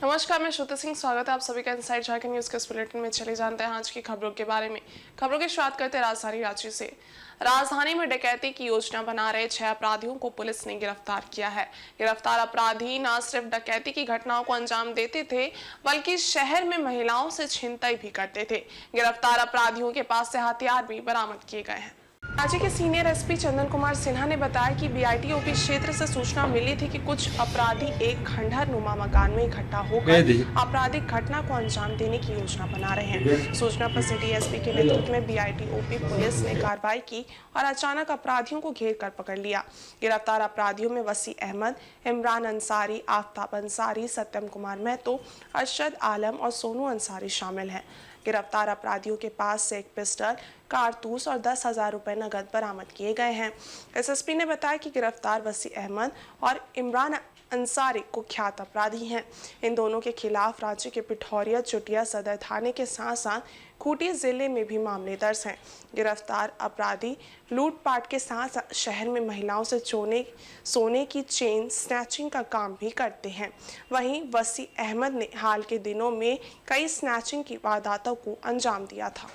नमस्कार, मैं श्रुति सिंह। स्वागत है आप सभी का इनसाइड झारखंड न्यूज के इस बुलेटिन में। चले जानते हैं आज की खबरों के बारे में। खबरों की शुरुआत करते हैं राजधानी रांची से। राजधानी में डकैती की योजना बना रहे 6 अपराधियों को पुलिस ने गिरफ्तार किया है। गिरफ्तार अपराधी न सिर्फ डकैती की घटनाओं को अंजाम देते थे, बल्कि शहर में महिलाओं से छिनतई भी करते थे। गिरफ्तार अपराधियों के पास से हथियार भी बरामद किए गए हैं। राज्य के सीनियर एसपी चंदन कुमार सिन्हा ने बताया कि बीआईटीओपी क्षेत्र से सूचना मिली थी कि कुछ अपराधी एक खंडहर नुमा मकान में इकट्ठा होकर आपराधिक घटना को अंजाम देने की योजना बना रहे हैं। सूचना पर सिटी एसपी के नेतृत्व में बीआईटीओपी पुलिस ने कार्रवाई की और अचानक अपराधियों को घेर कर पकड़ लिया। गिरफ्तार अपराधियों में वसी अहमद, इमरान अंसारी, आफ्ताब अंसारी, सत्यम कुमार महतो, अरशद आलम और सोनू अंसारी शामिल हैं। गिरफ्तार अपराधियों के पास से एक पिस्टल, कारतूस और 10,000 रुपए नगद बरामद किए गए हैं। एसएसपी ने बताया कि गिरफ्तार वसी अहमद और इमरान अंसारी कुख्यात अपराधी हैं। इन दोनों के खिलाफ राज्य के पिठौरिया चुटिया सदर थाने के साथ साथ खूंटी जिले में भी मामले दर्ज हैं। गिरफ्तार अपराधी लूटपाट के साथ साथ शहर में महिलाओं से सोने की चेन स्नैचिंग का काम भी करते हैं। वहीं वसी अहमद ने हाल के दिनों में कई स्नैचिंग की वारदातों को अंजाम दिया था।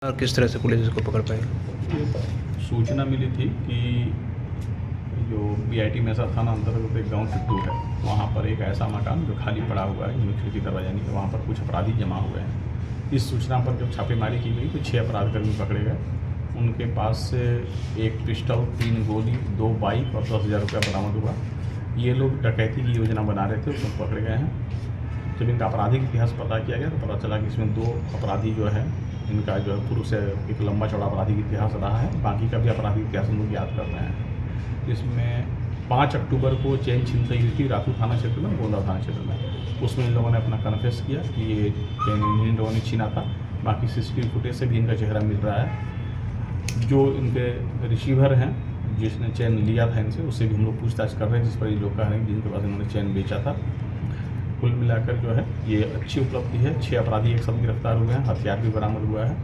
और किस तरह से पुलिस इसको पकड़ पाई? सूचना मिली थी कि जो बीआईटी मैसा थाना अंतर्गत एक गाँव टिट्टू है, वहाँ पर एक ऐसा मकान जो खाली पड़ा हुआ है, जिसमें खिड़की दरवाजा नहीं है, वहाँ पर कुछ अपराधी जमा हुए हैं। इस सूचना पर जब छापेमारी की गई तो 6 अपराधकर्मी पकड़े गए। उनके पास से एक पिस्टल, 3 गोली, 2 बाइक और 10,000 रुपया बरामद हुआ। ये लोग डकैती की योजना बना रहे थे, उसमें पकड़े गए हैं। जब इनका आपराधिक इतिहास पता किया गया तो पता चला कि इसमें 2 अपराधी जो है, इनका जो है पूर्व से एक लंबा चौड़ा आपराधिक इतिहास रहा है। बाकी का भी आपराधिक इतिहास हम लोग याद कर रहे हैं। इसमें 5 अक्टूबर को चेन छिनतई हुई थी रातू थाना क्षेत्र में, गोंदा थाना क्षेत्र में। उसमें इन लोगों ने अपना कन्फेस किया कि ये चेन इन लोगों ने छीना था। बाकी सीसीटीवी फुटेज से भी इनका चेहरा मिल रहा है। जो इनके रिसीवर हैं, जिसने चेन लिया था इनसे, उससे भी हम लोग पूछताछ कर रहे हैं, जिस पर ये लोग कह रहे हैं जिनके पास इन्होंने चेन बेचा था। कुल मिलाकर जो है ये अच्छी उपलब्धि है। 6 अपराधी एक साथ गिरफ्तार हुए हैं, हथियार भी बरामद हुआ है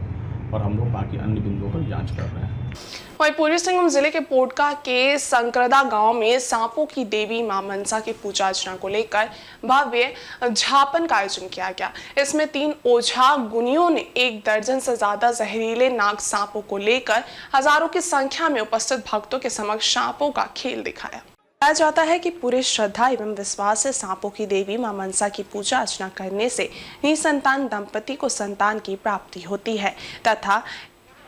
और हम लोग बाकी अन्य बिंदुओं पर जांच कर रहे हैं। वहीं पूर्वी सिंहभूम जिले के पोटका के संकरदा गांव में सांपों की देवी मां मनसा की पूजा अर्चना को लेकर भव्य झापन का आयोजन किया गया। इसमें 3 ओझा गुनियों ने 1 दर्जन से ज्यादा जहरीले नाग सांपों को लेकर हजारों की संख्या में उपस्थित भक्तों के समक्ष सांपों का खेल दिखाया। बताया जाता है कि पूरे श्रद्धा एवं विश्वास से सांपों की देवी मां मनसा की पूजा अर्चना करने से निसंतान दंपति को संतान की प्राप्ति होती है तथा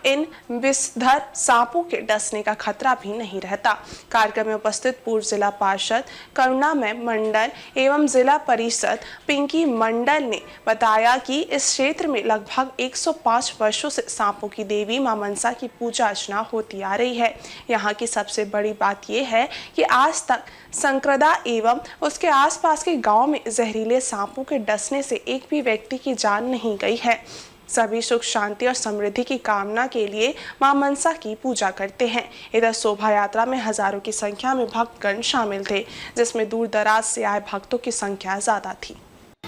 इन विषधर सांपों के डसने का खतरा भी नहीं रहता। कार्यक्रम में उपस्थित पूर्व जिला पार्षद करुणामय मंडल एवं जिला परिषद पिंकी मंडल ने बताया कि इस क्षेत्र में लगभग 105 वर्षों से सांपों की देवी मां मनसा की पूजा अर्चना होती आ रही है। यहाँ की सबसे बड़ी बात यह है कि आज तक संकरदा एवं उसके आसपास के गांव में जहरीले सांपों के डसने से एक भी व्यक्ति की जान नहीं गई है। सभी सुख शांति और समृद्धि की कामना के लिए मां मनसा की पूजा करते हैं। इधर शोभा यात्रा में हजारों की संख्या में भक्तगण शामिल थे, जिसमें दूर दराज से आए भक्तों की संख्या ज्यादा थी।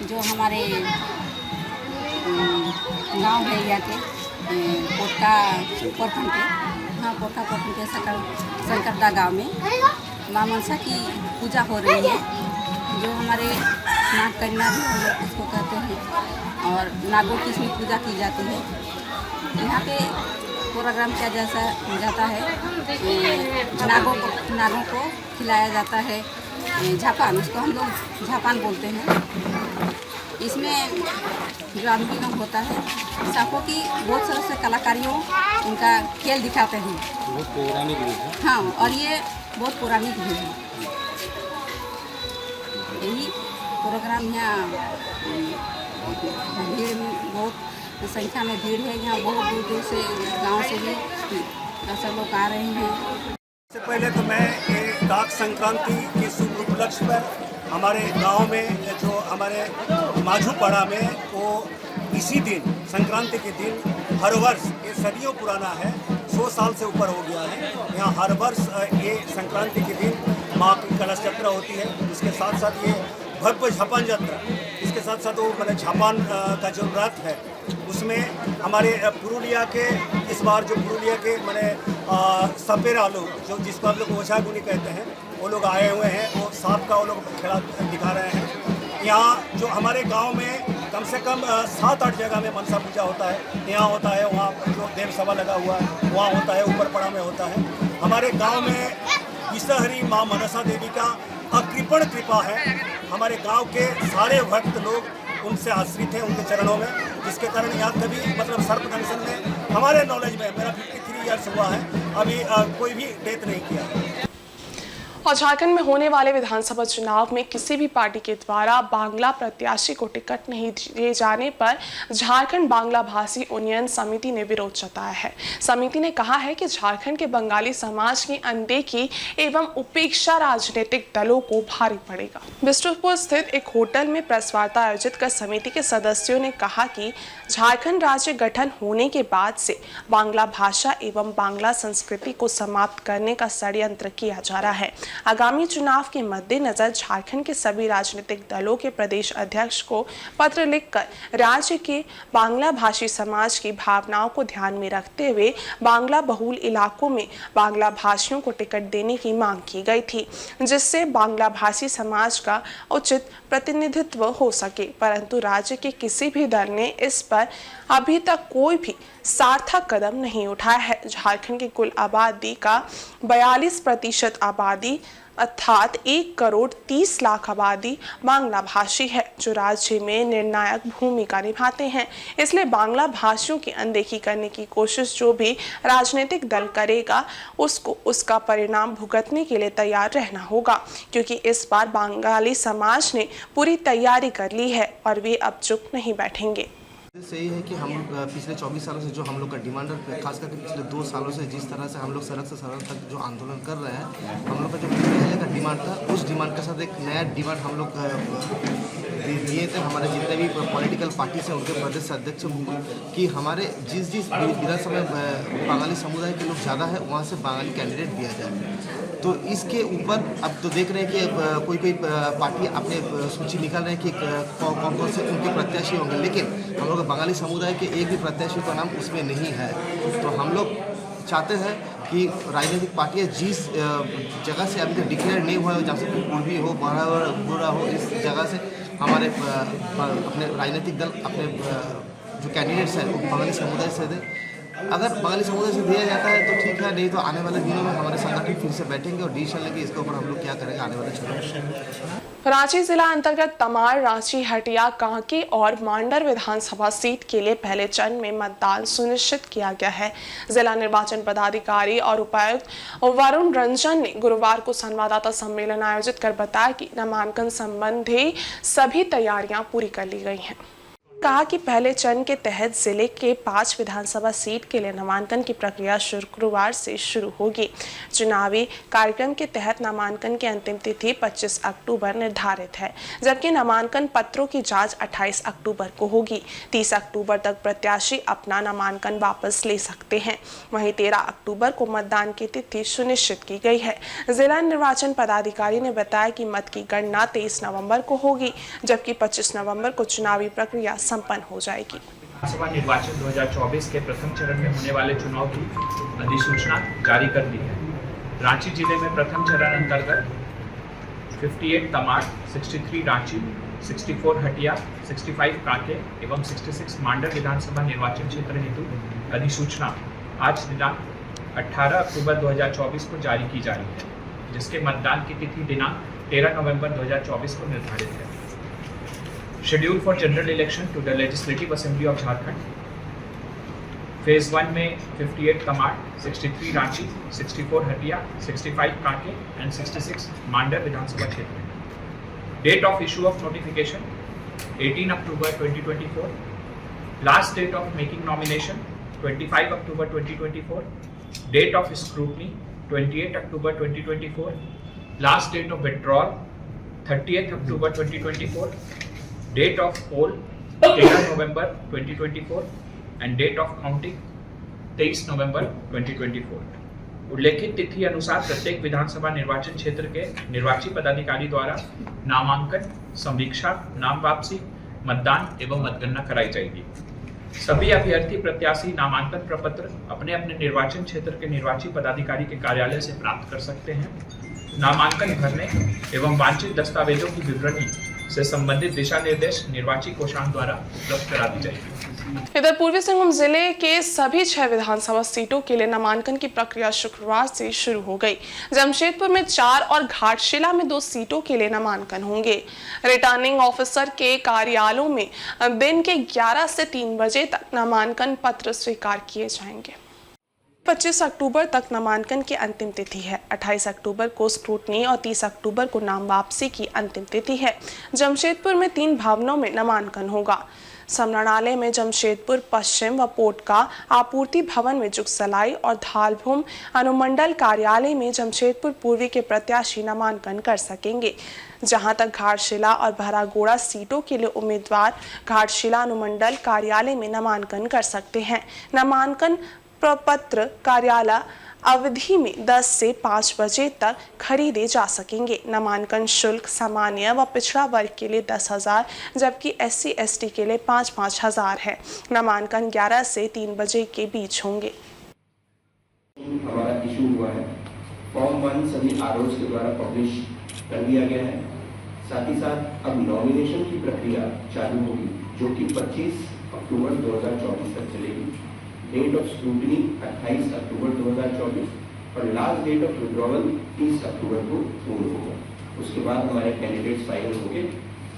जो हमारे गांव है के पोटका प्रखंड के संकरदा गांव में मां मनसा की पूजा हो रही है। जो हमारे नाग कन्या भी हम लोग उसको कहते हैं और नागों की इसमें पूजा की जाती है। यहाँ पे प्रोग्राम किया जाता है, नागों को खिलाया जाता है झापान, उसको हम लोग झापान बोलते हैं। इसमें जो आदमी लोग होता है, सांपों की बहुत सारे से कलाकारियों उनका खेल दिखाते हैं। बहुत पौराणिक भी है। हाँ, और ये बहुत पौराणिक भी है। यही प्रोग्राम यहाँ भीड़ में बहुत संख्या में भीड़ है। यहाँ बहुत दूर दूर से गांव से भी सब लोग आ रहे हैं। सबसे पहले तो मैं डाक संक्रांति के शुभ उपलक्ष्य पर हमारे गांव में जो हमारे माझूपाड़ा में वो इसी दिन संक्रांति के दिन हर वर्ष, ये सदियों पुराना है, 100 साल से ऊपर हो गया है। यहाँ हर वर्ष ये संक्रांति के दिन माँ की कलश यात्रा होती है। इसके साथ साथ ये भव्य झापान यात्रा, इसके साथ साथ वो मैंने झापान का जो रथ है उसमें हमारे पुरुलिया के इस बार जो पुरुलिया के मैंने सपेरा लोग जो जिसको आप लोग ओझा गुनी कहते हैं, वो लोग आए हुए हैं, वो सांप का वो लोग खेला दिखा रहे हैं। यहाँ जो हमारे गांव में कम से कम 7-8 जगह में मनसा पूजा होता है। यहाँ होता है, वहाँ पर जो देव सभा लगा हुआ है वहाँ होता है, ऊपर पड़ा में होता है। हमारे गांव में विषहरी माँ मनसा देवी का अकृपण कृपा है। हमारे गांव के सारे भक्त लोग उनसे आश्रित हैं, उनके चरणों में, जिसके कारण यहाँ कभी मतलब सर्पदंशन में हमारे नॉलेज में, मेरा 53 ईयर्स हुआ है, अभी कोई भी डेथ नहीं किया है। और झारखंड में होने वाले विधानसभा चुनाव में किसी भी पार्टी के द्वारा बांग्ला प्रत्याशी को टिकट नहीं दिए जाने पर झारखंड बांग्ला भाषी उन्नयन समिति ने विरोध जताया है। समिति ने कहा है कि झारखंड के बंगाली समाज की अनदेखी एवं उपेक्षा राजनीतिक दलों को भारी पड़ेगा। बिष्टुपुर स्थित एक होटल में प्रेस वार्ता आयोजित कर समिति के सदस्यों ने कहा कि झारखंड राज्य गठन होने के बाद से बांग्ला भाषा एवं बांग्ला संस्कृति को समाप्त करने का षड्यंत्र किया जा रहा है। आगामी चुनाव के मद्देनजर झारखंड के सभी राजनीतिक दलों के प्रदेश अध्यक्ष को पत्र लिखकर राज्य के बांग्ला भाषी समाज की भावनाओं को ध्यान में रखते हुए बांग्ला बहुल इलाकों में बांग्ला भाषियों को टिकट देने की मांग की गई थी, जिससे बांग्ला भाषी समाज का उचित प्रतिनिधित्व हो सके। परंतु राज्य के किसी भी दल ने इस पर अभी तक कोई भी सार्थक कदम नहीं उठाया है। झारखंड की कुल आबादी का 42% आबादी अर्थात 1,30,00,000 आबादी बांग्ला भाषी है, जो राज्य में निर्णायक भूमिका निभाते हैं। इसलिए बांग्ला भाषियों की अनदेखी करने की कोशिश जो भी राजनीतिक दल करेगा उसको उसका परिणाम भुगतने के लिए तैयार रहना होगा, क्योंकि इस बार बंगाली समाज ने पूरी तैयारी कर ली है और वे अब चुप नहीं बैठेंगे। सही है कि हम पिछले 24 सालों से जो हम लोग का डिमांड है, खास करके पिछले 2 सालों से जिस तरह से हम लोग सड़क से सड़क तक जो आंदोलन कर रहे हैं, हम लोग का जो पहले का डिमांड था उस डिमांड के साथ एक नया डिमांड हम लोग दिए थे हमारे जितने भी पॉलिटिकल पार्टी से उनके प्रदेश अध्यक्ष कि हमारे जिस विधानसभा में बंगाली समुदाय के लोग ज़्यादा है वहाँ से बंगाली कैंडिडेट दिया जाए। तो इसके ऊपर अब तो देख रहे हैं कि कोई पार्टी अपने सूची निकाल रहे हैं कि कौन कौन से उनके प्रत्याशी होंगे, लेकिन हम लोग बंगाली समुदाय के एक भी प्रत्याशी का नाम उसमें नहीं है। तो हम लोग चाहते हैं कि राजनीतिक पार्टियां जिस जगह से अभी तक डिक्लेयर नहीं हुआ है, जहाँ से पूर्वी हो, बुरा हो, इस जगह से हमारे अपने राजनीतिक दल अपने जो कैंडिडेट्स हैं वो बंगाली समुदाय से दें। अगर बंगाली समुदाय से दिया जाता है तो ठीक है, नहीं तो आने वाले दिनों में हमारे संगठन फिर से बैठेंगे और डिसीजन लेंगे इसके ऊपर हम लोग क्या करेंगे आने वाले चुनाव। रांची जिला अंतर्गत तमाड़, रांची, हटिया, कांके और मांडर विधानसभा सीट के लिए पहले चरण में मतदान सुनिश्चित किया गया है। जिला निर्वाचन पदाधिकारी और उपायुक्त वरुण रंजन ने गुरुवार को संवाददाता सम्मेलन आयोजित कर बताया कि नामांकन संबंधी सभी तैयारियां पूरी कर ली गई हैं। कहा कि पहले चरण के तहत जिले के 5 विधानसभा सीट के लिए नामांकन की प्रक्रिया शुक्रवार से शुरू होगी। चुनावी कार्यक्रम के तहत नामांकन की अंतिम तिथि 25 अक्टूबर निर्धारित है, जबकि नामांकन पत्रों की जांच 28 अक्टूबर को होगी। 30 अक्टूबर तक प्रत्याशी अपना नामांकन वापस ले सकते हैं। वहीं 13 अक्टूबर को मतदान की तिथि सुनिश्चित की गई है। जिला निर्वाचन पदाधिकारी ने बताया कि मत की गणना 23 नवंबर को होगी, जबकि 25 नवंबर को चुनावी प्रक्रिया संपन्न हो जाएगी। विधानसभा निर्वाचन 2024 के प्रथम चरण में होने वाले चुनाव की अधिसूचना जारी कर दी है। रांची जिले में प्रथम चरण अंतर्गत 58 तमाड़, 63 रांची, 64 हटिया, 65 कांके एवं 66 मांडर विधानसभा निर्वाचन क्षेत्र हेतु अधिसूचना आज दिनांक 18 अक्टूबर 2024 को जारी की जा रही है, जिसके मतदान की तिथि दिनांक 13 नवंबर 2024 को निर्धारित है। Schedule for general election to the legislative assembly of Jharkhand phase 1 में 58 तमाड़, 63 रांची, 64 हटिया, 65 कांके एंड 66 मांडर विधानसभा क्षेत्र। Date of issue of notification 18 October 2024। Last date of making nomination 25 October 2024। Date of scrutiny 28 October 2024। Last date of withdrawal 30 October 2024। Date of poll 13 November 2024 and date of counting 23 नवंबर 2024। उल्लेखित तिथि अनुसार प्रत्येक विधानसभा निर्वाचन क्षेत्र के निर्वाची पदाधिकारी द्वारा नामांकन, संवीक्षा, नाम वापसी, मतदान एवं मतगणना कराई जाएगी। सभी अभ्यर्थी प्रत्याशी नामांकन प्रपत्र अपने अपने निर्वाचन क्षेत्र के निर्वाची पदाधिकारी के कार्यालय से प्राप्त कर सकते हैं। नामांकन भरने एवं वांछित दस्तावेजों की विवरणी से संबंधित दिशा निर्देश निर्वाची कोषांग द्वारा उपलब्ध करा दी जाएगी। इधर पूर्वी सिंहभूम जिले के सभी 6 विधानसभा सीटों के लिए नामांकन की प्रक्रिया शुक्रवार से शुरू हो गई। जमशेदपुर में 4 और घाटशिला में 2 सीटों के लिए नामांकन होंगे। रिटर्निंग ऑफिसर के कार्यालयों में दिन के 11 से 3 बजे तक नामांकन पत्र स्वीकार किए जाएंगे। 25 अक्टूबर तक नामांकन की अंतिम तिथि है। 28 अक्टूबर को स्क्रूटनी और 30 अक्टूबर को नाम वापसी की अंतिम तिथि है। जमशेदपुर में 3 भवनों में नामांकन होगा। समरणालय में जमशेदपुर पश्चिम व पोटका आपूर्ति भवन में जुगसलाई और धालभूम अनुमंडल कार्यालय में जमशेदपुर पूर्वी के प्रत्याशी नामांकन कर सकेंगे। जहां तक घाटशिला और भरागोड़ा सीटों के लिए उम्मीदवार घाटशिला अनुमंडल कार्यालय में नामांकन कर सकते हैं। नामांकन प्रपत्र कार्यालय अवधि में 10 से 5 बजे तक खरीदे जा सकेंगे। नामांकन शुल्क सामान्य व पिछड़ा वर्ग के लिए 10,000 जबकि SC ST के लिए 5-5 हज़ार है। नामांकन 11 से 3 बजे के बीच होंगे। हमारा इशू हुआ है। फॉर्म 1 सभी आरओज के द्वारा पब्लिश कर दिया गया है। साथ ही साथ अब नॉमिनेशन की प्रक्रिया चालू होगी जो कि 25 अक्टूबर 2024 तक चलेगी। डेट ऑफ स्क्रूटनी 28 अक्टूबर 2024 और लास्ट डेट ऑफ विड्रॉवल 30 अक्टूबर को पूर्ण होगा। उसके बाद हमारे कैंडिडेट्स फाइनल होंगे।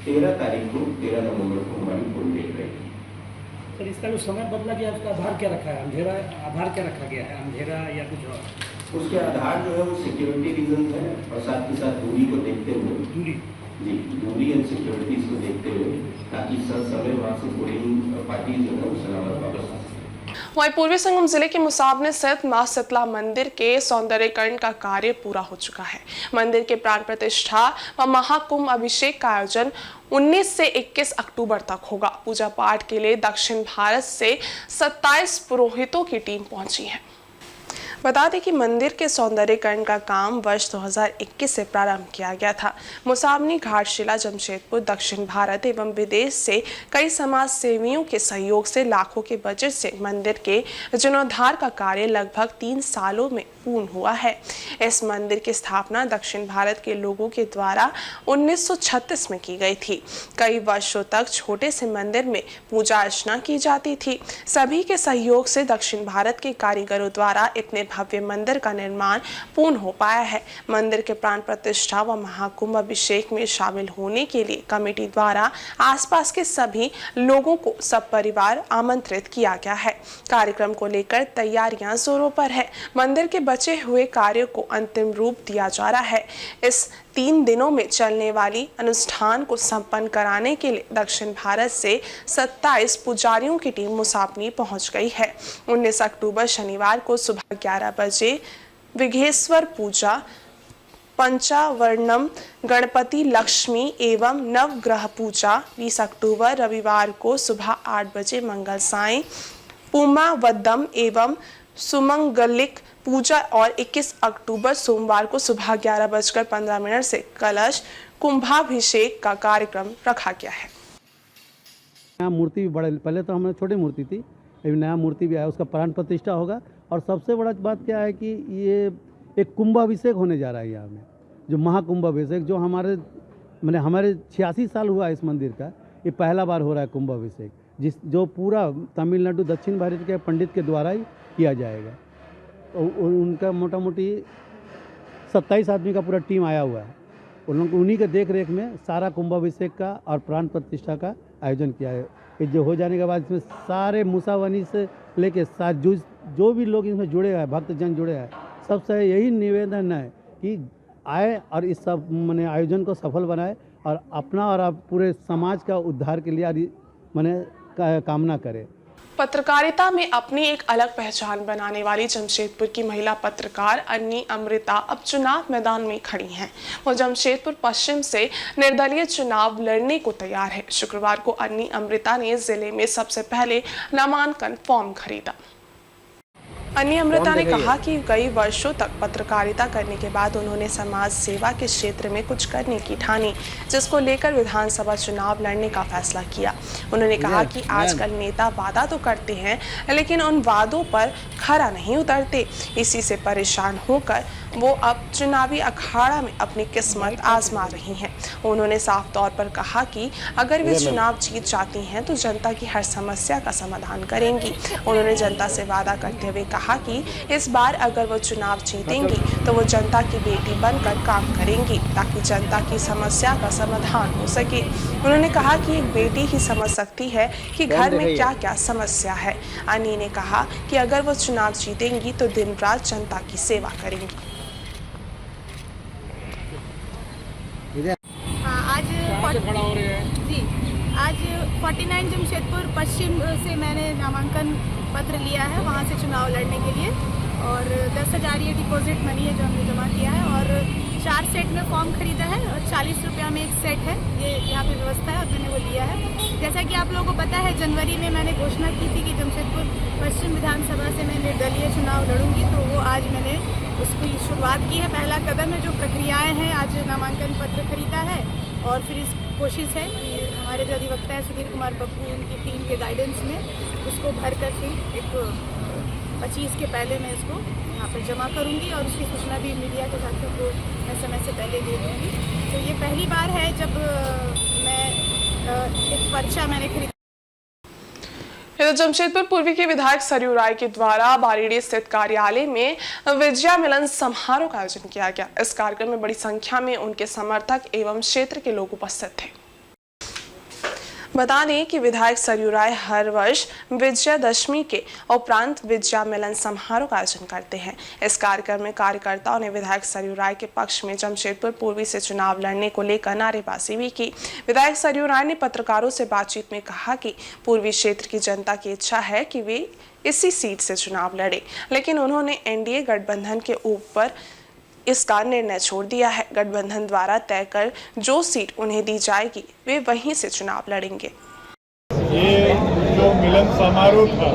13 तारीख को 13 नवंबर को हमारी पोल डेट रहेगी। सर इसका जो समय बदला गया उसका आधार क्या रखा है? अंधेरा आधार क्या रखा गया है? अंधेरा या कुछ और? उसके आधार जो है वो सिक्योरिटी रीजन है और साथ ही साथ दूरी को देखते हुए दूरी एंड सिक्योरिटीज को देखते हुए ताकि समय वहाँ से पोलिंग पार्टी जो है वो सलामत वापस आ सके। वहीं पूर्वी सिंहभूम जिले के मुसाबने स्थित मां शीतला मंदिर के सौंदर्यीकरण का कार्य पूरा हो चुका है। मंदिर के प्राण प्रतिष्ठा व महाकुंभ अभिषेक का आयोजन 19 से 21 अक्टूबर तक होगा। पूजा पाठ के लिए दक्षिण भारत से 27 पुरोहितों की टीम पहुंची है। बता दें कि मंदिर के सौंदर्यीकरण का काम वर्ष 2021 से प्रारंभ किया गया था। मुसाबनी घाटशिला जमशेदपुर दक्षिण भारत एवं विदेश से कई समाज सेवियों के सहयोग से लाखों के बजट से मंदिर के जीर्णोद्धार का कार्य लगभग 3 सालों में पूर्ण हुआ है। इस मंदिर की स्थापना दक्षिण भारत के लोगों के द्वारा 1936 में की गई थी। कई वर्षों तक छोटे से मंदिर में पूजा अर्चना की जाती थी। सभी के सहयोग से दक्षिण भारत के कारीगरों द्वारा इतने भव्य मंदिर का निर्माण पूर्ण हो पाया है। मंदिर के प्राण प्रतिष्ठा व महाकुंभ अभिषेक में शामिल होने के लिए कमेटी द्वारा आसपास के सभी लोगों को सब परिवार आमंत्रित किया गया है। कार्यक्रम को लेकर तैयारियां जोरों पर है। मंदिर के बचे हुए कार्यों को अंतिम रूप दिया जा रहा है। इस 3 दिनों में चलने वाली अनुष्ठान को संपन्न कराने के लिए दक्षिण भारत से 27 पुजारियों की टीम मुसाबनी पहुंच गई है। 19 अक्टूबर शनिवार को सुबह 11 बजे विघ्नेश्वर पूजा, पंचावर्णम गणपति लक्ष्मी एवं नवग्रह पूजा, 20 अक्टूबर रविवार को सुबह 8 बजे मंगल साई पुमावद्दम एवं सुमंगलिक पूजा और 21 अक्टूबर सोमवार को सुबह 11:15 से कलश कुंभाभिषेक का कार्यक्रम रखा गया है। नया मूर्ति भी बड़े, पहले तो हमारे छोटी मूर्ति थी, अभी नया मूर्ति भी आया, उसका प्राण प्रतिष्ठा होगा। और सबसे बड़ा बात क्या है कि ये एक कुंभाभिषेक होने जा रहा है यहाँ में, जो महाकुंभाभिषेक, जो हमारे 86 साल हुआ है इस मंदिर का, ये पहला बार हो रहा है कुंभाभिषेक, जो पूरा तमिलनाडु दक्षिण भारत के पंडित के द्वारा ही किया जाएगा। उनका मोटा मोटी 27 आदमी का पूरा टीम आया हुआ है। उन्हीं के देख रेख में सारा कुंभाभिषेक का और प्राण प्रतिष्ठा का आयोजन किया है। ये जो हो जाने के बाद इसमें सारे मुसावनी से लेके जो भी लोग इसमें जुड़े हैं, भक्तजन जुड़े हैं, सबसे यही निवेदन है कि आए और इस सब आयोजन को सफल बनाए और अपना और पूरे समाज का उद्धार के लिए कामना करें। पत्रकारिता में अपनी एक अलग पहचान बनाने वाली जमशेदपुर की महिला पत्रकार अन्नी अमृता अब चुनाव मैदान में खड़ी हैं। वो जमशेदपुर पश्चिम से निर्दलीय चुनाव लड़ने को तैयार है। शुक्रवार को अन्नी अमृता ने जिले में सबसे पहले नामांकन फॉर्म खरीदा। अन्य अमृता ने कहा कि कई वर्षों तक पत्रकारिता करने के बाद उन्होंने समाज सेवा के क्षेत्र में कुछ करने की ठानी, जिसको लेकर विधानसभा चुनाव लड़ने का फैसला किया। उन्होंने कहा कि आजकल नेता वादा तो करते हैं लेकिन उन वादों पर खरा नहीं उतरते। इसी से परेशान होकर वो अब चुनावी अखाड़ा में अपनी किस्मत आजमा रही हैं। उन्होंने साफ तौर पर कहा कि अगर वे चुनाव जीत जाती हैं तो जनता की हर समस्या का समाधान करेंगी। उन्होंने जनता से वादा करते हुए कहा कि इस बार अगर वो चुनाव जीतेंगी तो वो जनता की बेटी बनकर काम करेंगी ताकि जनता की समस्या का समाधान हो सके। उन्होंने कहा कि एक बेटी ही समझ सकती है कि घर में क्या क्या समस्या है। अन्नी ने कहा कि अगर वो चुनाव जीतेंगी तो दिन रात जनता की सेवा करेंगी। आज 49 जमशेदपुर पश्चिम से मैंने नामांकन पत्र लिया है, वहाँ से चुनाव लड़ने के लिए, और 10,000 ये डिपॉजिट मनी है जो हमने जमा किया है, और 4 सेट में फॉर्म खरीदा है और 40 रुपया में एक सेट है। ये यहाँ पे व्यवस्था है और मैंने वो लिया है। जैसा कि आप लोगों को पता है, जनवरी में मैंने घोषणा की थी कि जमशेदपुर पश्चिम विधानसभा से मैं निर्दलीय चुनाव लड़ूंगी, तो वो आज मैंने उसकी शुरुआत की है। पहला कदम है, जो प्रक्रियाएँ हैं, आज नामांकन पत्र खरीदा है और फिर इस कोशिश है कि हमारे जो अधिवक्ता है सुधीर कुमार पप्पू, उनकी टीम के गाइडेंस में उसको भर कर फिर एक 25 के पहले मैं इसको यहाँ पर जमा करूँगी और उसकी सूचना भी मीडिया के साथियों को मैं समय से पहले दे दूँगी। तो ये पहली बार है जब मैं एक पर्चा मैंने खरीदा। इधर जमशेदपुर पूर्वी के विधायक सरयू राय के द्वारा बारीडी स्थित कार्यालय में विजया मिलन समारोह का आयोजन किया गया। इस कार्यक्रम में बड़ी संख्या में उनके समर्थक एवं क्षेत्र के लोग उपस्थित थे। बता दें कि विधायक सरयू राय हर वर्ष विजयादशमी के उपरांत विजया मिलन समारोह का आयोजन करते हैं। इस कार्यक्रम में कार्यकर्ताओं ने विधायक सरयू राय के पक्ष में जमशेदपुर पूर्वी से चुनाव लड़ने को लेकर नारेबाजी भी की। विधायक सरयू राय ने पत्रकारों से बातचीत में कहा कि पूर्वी क्षेत्र की जनता की इच्छा है कि वे इसी सीट से चुनाव लड़े, लेकिन उन्होंने एनडीए गठबंधन के ऊपर इसका निर्णय छोड़ दिया है। गठबंधन द्वारा तय कर जो सीट उन्हें दी जाएगी वे वहीं से चुनाव लड़ेंगे। ये जो मिलन समारोह था,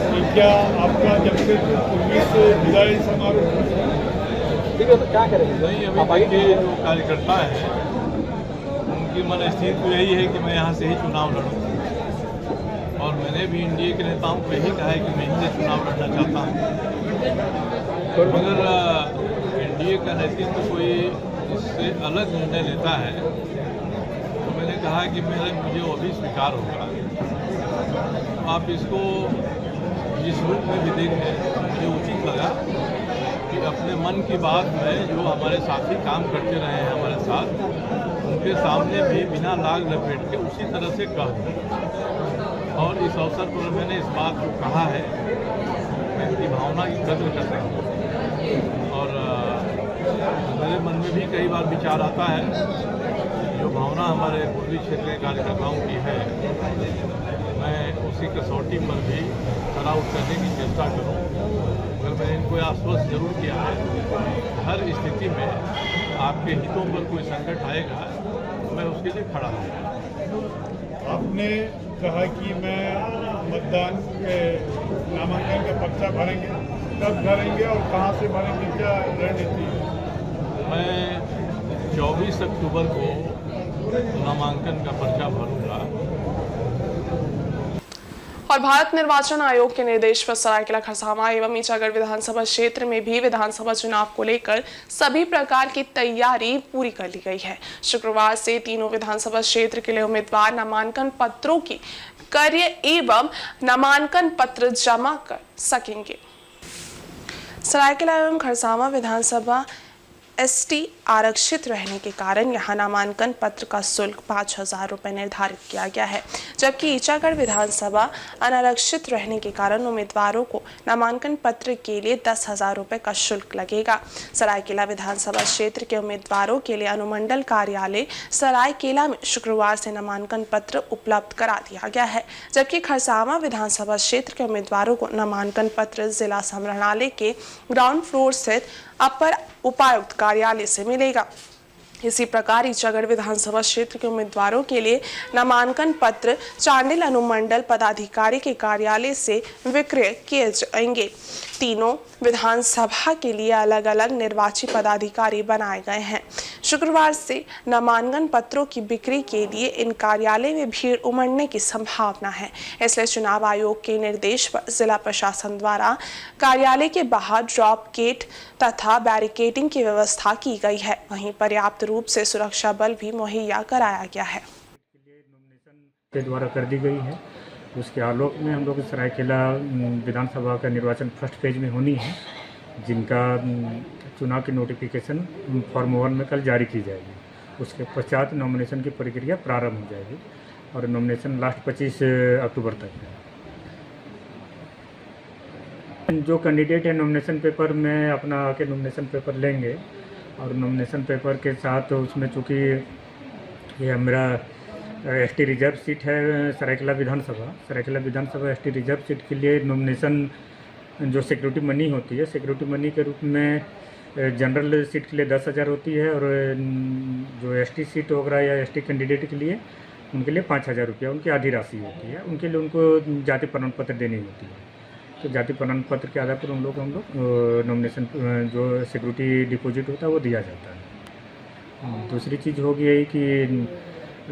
ये क्या आपका जमशेदपुर पूर्वी से विदाई समारोह क्या करेंगे? नहीं, अभी के जो कार्यकर्ता हैं उनकी मन स्थिति तो यही है कि मैं यहाँ से ही चुनाव लड़ूँ, और मैंने भी एनडीए के नेताओं को यही कहा है कि मैं यहीं से चुनाव लड़ना चाहता हूँ। मगर एनडीए का नेतृत्व कोई इससे अलग निर्णय लेता है तो मैंने कहा कि मुझे वो भी स्वीकार होगा। आप इसको जिस रूप में भी देखें, मुझे उचित लगा कि अपने मन की बात में जो हमारे साथी काम करते रहे हैं हमारे साथ, उनके सामने भी बिना लाग लपेट के उसी तरह से कह दूँ। और इस अवसर पर मैंने इस बात को कहा है, मैं इनकी भावना की कदर करता हूँ, और मेरे मन में भी कई बार विचार आता है जो भावना हमारे पूर्वी क्षेत्र के कार्यकर्ताओं की है, मैं उसी कसौटी पर भी खरा उतरने की चेष्टा करूं। मगर मैंने इनको आश्वस्त जरूर किया है, हर स्थिति में आपके हितों पर कोई संकट आएगा तो मैं उसके लिए खड़ा हूँ। आपने कहा कि मैं मतदान के नामांकन का पर्चा भरेंगे, कब भरेंगे और कहाँ से भरेंगे, क्या रणनीति है? मैं 24 अक्टूबर को नामांकन का पर्चा भरूंगा। और भारत निर्वाचन आयोग के निर्देश पर सरायकेला खरसावां एवं ईचागढ़ विधानसभा क्षेत्र में भी विधानसभा चुनाव को लेकर सभी प्रकार की तैयारी पूरी कर ली गई है। शुक्रवार से तीनों विधानसभा क्षेत्र के लिए उम्मीदवार नामांकन पत्रों की कार्य एवं नामांकन पत्र जमा कर सकेंगे। सरायकेला एवं खरसावां विधानसभा एसटी आरक्षित रहने के कारण यहां नामांकन पत्र का शुल्क 5,000 रुपये निर्धारित किया गया है, जबकि ईचागढ़ विधानसभा अनारक्षित रहने के कारण उम्मीदवारों को नामांकन पत्र के लिए 10,000 रुपये का शुल्क लगेगा। सरायकेला विधानसभा क्षेत्र के उम्मीदवारों के लिए अनुमंडल कार्यालय सरायकेला में शुक्रवार से नामांकन पत्र उपलब्ध करा दिया गया है, जबकि खरसावां विधानसभा क्षेत्र के उम्मीदवारों को नामांकन पत्र जिला संग्रहालय के ग्राउंड फ्लोर स्थित अपर उपायुक्त कार्यालय से मिलेगा। इसी प्रकार ईचागढ़ विधानसभा क्षेत्र के उम्मीदवारों के लिए नामांकन पत्र चांडिल अनुमंडल पदाधिकारी के कार्यालय से विक्रय किए जाएंगे। तीनों विधानसभा के लिए अलग अलग निर्वाची पदाधिकारी बनाए गए हैं। शुक्रवार से नामांकन पत्रों की बिक्री के लिए इन कार्यालय में भीड़ उमड़ने की संभावना है, इसलिए चुनाव आयोग के निर्देश पर जिला प्रशासन द्वारा कार्यालय के बाहर ड्रॉप गेट तथा बैरिकेडिंग की व्यवस्था की गई है। वहीं पर्याप्त रूप से सुरक्षा बल भी मुहैया कराया गया है। के द्वारा कर दी गई है, उसके आलोक में हम लोग सरायकेला विधानसभा का निर्वाचन फर्स्ट फेज में होनी है, जिनका चुनाव की नोटिफिकेशन फॉर्म 1 में कल जारी की जाएगी। उसके पश्चात नॉमिनेशन की प्रक्रिया प्रारंभ हो जाएगी और नॉमिनेशन लास्ट 25 अक्टूबर तक है। जो कैंडिडेट है नॉमिनेशन पेपर में अपना आके नॉमिनेशन पेपर लेंगे और नॉमिनेशन पेपर के साथ उसमें चूँकि ये मेरा एसटी रिजर्व सीट है सरायकेला विधानसभा एसटी रिजर्व सीट के लिए नॉमिनेशन जो सिक्योरिटी मनी होती है, सिक्योरिटी मनी के रूप में जनरल सीट के लिए 10,000 होती है और जो एसटी सीट वगैरह या एसटी कैंडिडेट के लिए उनके लिए 5,000 रुपया उनकी आधी राशि होती है। उनके लिए उनको जाति प्रमाण पत्र देनी होती है, तो जाति प्रमाण पत्र के आधार पर हम लोग नॉमिनेशन जो सिक्योरिटी डिपॉजिट होता है वो दिया जाता है। दूसरी चीज़ होगी यही कि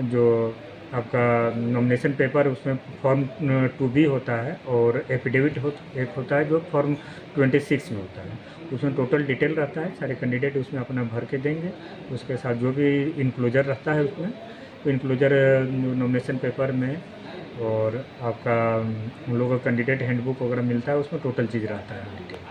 जो आपका नॉमिनेशन पेपर उसमें फॉर्म 2B होता है और एफिडेविट एक होता है जो फॉर्म 26 में होता है। उसमें टोटल डिटेल रहता है, सारे कैंडिडेट उसमें अपना भर के देंगे। उसके साथ जो भी इनक्लोजर रहता है उसमें तो इनक्लोजर नॉमिनेशन पेपर में और आपका उन लोगों का कैंडिडेट हैंडबुक वगैरह मिलता है, उसमें टोटल चीज़ रहता है डिटेल।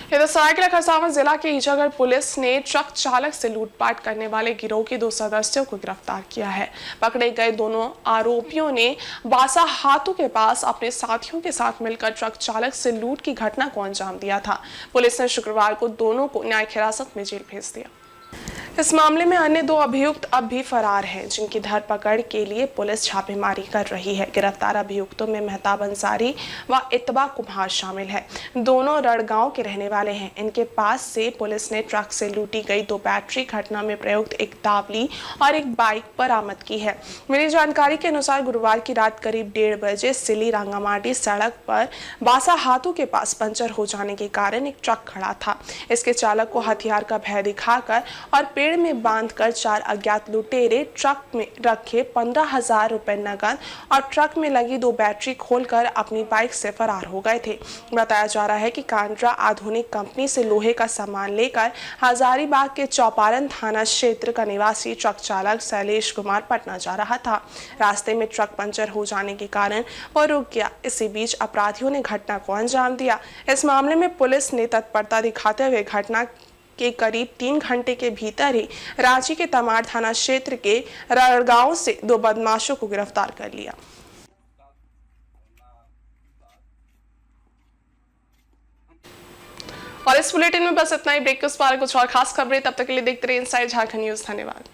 इधर सरायकेला खरसावां जिला के ईचागढ़ पुलिस ने ट्रक चालक से लूटपाट करने वाले गिरोह के 2 सदस्यों को गिरफ्तार किया है। पकड़े गए दोनों आरोपियों ने बासा हाथू के पास अपने साथियों के साथ मिलकर ट्रक चालक से लूट की घटना को अंजाम दिया था। पुलिस ने शुक्रवार को दोनों को न्यायिक हिरासत में जेल भेज दिया। इस मामले में अन्य 2 अभियुक्त अब भी फरार हैं, जिनकी धरपकड़ के लिए पुलिस छापेमारी कर रही है। गिरफ्तार अभियुक्तों में मेहताब अंसारी व इतबा कुमार शामिल है। दोनों रड़गांव के रहने वाले हैं। इनके पास से पुलिस ने ट्रक से लूटी गई 2 बैटरी, घटना में प्रयुक्त एक तावली और एक बाइक बरामद की है। मिली जानकारी के अनुसार गुरुवार की रात करीब 1:30 बजे सिली रंगामाटी सड़क पर बासा हाथू के पास पंचर हो जाने के कारण एक ट्रक खड़ा था। इसके चालक को हथियार का भय दिखाकर और पेड़ में बांधकर 4 अज्ञात लुटेरे ट्रक में रखे 15,000 रुपए नकद और ट्रक में लगी 2 बैटरी खोलकर अपनी बाइक से फरार हो गए थे। बताया जा रहा है कि कांड्रा आधुनिक कंपनी से लोहे का सामान लेकर हजारीबाग के चौपारण थाना क्षेत्र का निवासी ट्रक चालक शैलेश कुमार पटना जा रहा था। रास्ते में ट्रक पंचर हो जाने के कारण वह रुक गया। इसी बीच अपराधियों ने घटना को अंजाम दिया। इस मामले में पुलिस ने तत्परता दिखाते हुए घटना के करीब 3 घंटे के भीतर ही रांची के तमाड़ थाना क्षेत्र के रड़गांव से 2 बदमाशों को गिरफ्तार कर लिया। और इस बुलेटिन में बस इतना ही। ब्रेक के उस पार कुछ और खास खबरें, तब तक के लिए देखते रहिए इनसाइड झारखंड न्यूज। धन्यवाद।